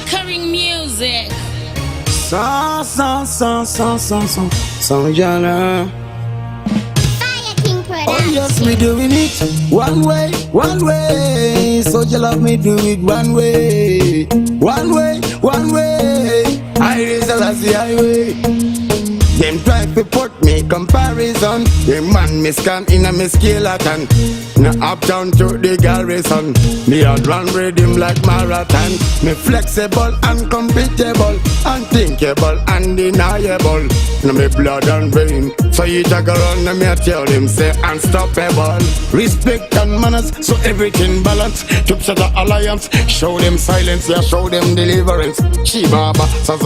Conquering music. Jana. Fire King Production. Oh yes, we doing it one way, one way. So you love me, do it one way, one way, one way. I raise the last highway. Them try to put me comparison. Them man me scan in a me skeleton. Now uptown to the garrison. Me a run rhythm like marathon. Me flexible and compatible, unthinkable, undeniable. Now me blood and vein. So you jog around and me a tell them say unstoppable. Respect and manners, so everything balance. Keep to the alliance. Show them silence, yeah, show them deliverance. Shibaba, so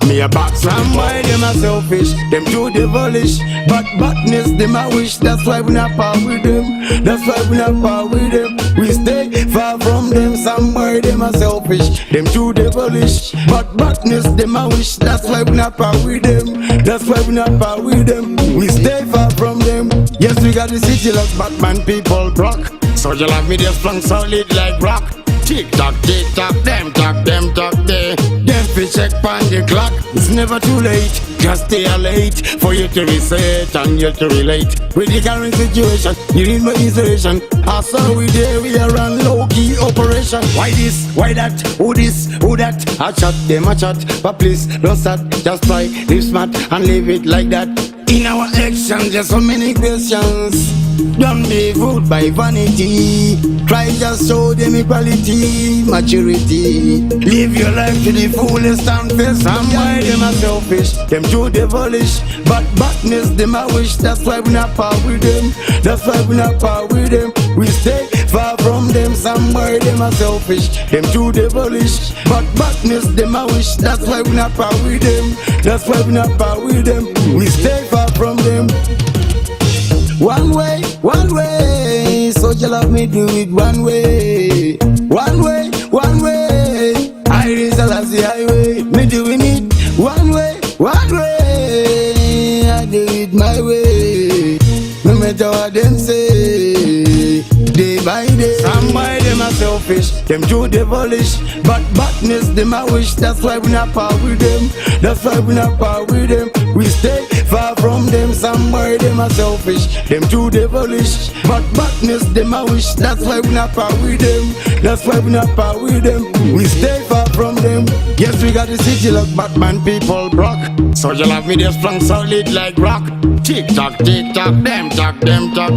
me a box. Some boy them a selfish. Them too devilish, but badness them I wish. That's why we not part with them. That's why we not part with them. We stay far from them. Somewhere them are selfish. Them too devilish, but badness them I wish. That's why we not part with them. That's why we not part with them. We stay far from them. Yes, we got the city like Batman people block. So you love me just strong solid like rock. Tick tock, them talk there. Them fish check pan the clock. It's never too late, just stay late for you to research and you to relate with the current situation. You need my inspiration. I saw we there, we are on low key operation. Why this? Why that? Who this? Who that? I chat them, I chat, but please don't start. Just try, live smart and leave it like that. In our actions, there's so many questions. Don't be fooled by vanity. Try just show them equality, maturity. Live your life to the fullest and face. Some why them are selfish, them too devilish, but badness them I wish. That's why we not part with them. That's why we not part with them. We stay far from them. Some why them are selfish, them too devilish, but badness them I wish. That's why we not part with them. That's why we not part with them. We stay far from them. One way, one way. So you love me, do it one way, one way, one way. I raise the last highway. Me doing it one way, one way. I do it my way. No matter what them say, day by day. Some by them are selfish, them too devilish, but badness them I wish. That's why we not part with them. That's why we not part with them. We stay far from them. Some by them are selfish, them too devilish, but badness them I wish. That's why we not part with them. That's why we not part with them. We stay far from them. Yes, we got the city like Batman people block. So you love me, they're strong solid like rock. Tick tock, them talk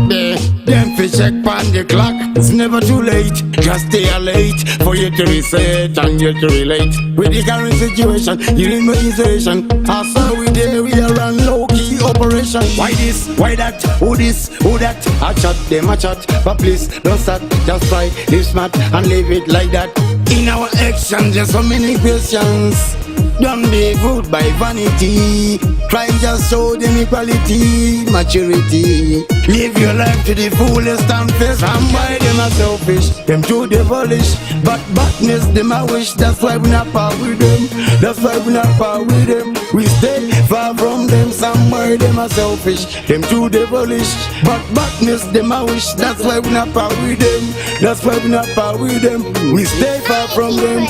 there. Them fish check pan the clock. It's never too late, just stay late for you to research and you to relate with the current situation. You need my inspiration. I saw we there, we are on low key operation. Why this? Why that? Who this? Who that? I chat them, I chat, but please don't start. Just try, live smart and leave it like that. In our actions, there's so many questions. Don't be fooled by vanity. Try just show them equality, maturity. Live your life to the fullest and face. Some why them are selfish, them too devilish, but badness them I wish. That's why we not part with them. That's why we not part with them. We stay far from them. Some why them are selfish, them too devilish, but badness them I wish. That's why we not part with them. That's why we not part with them. We stay far from them.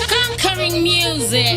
Conquering music.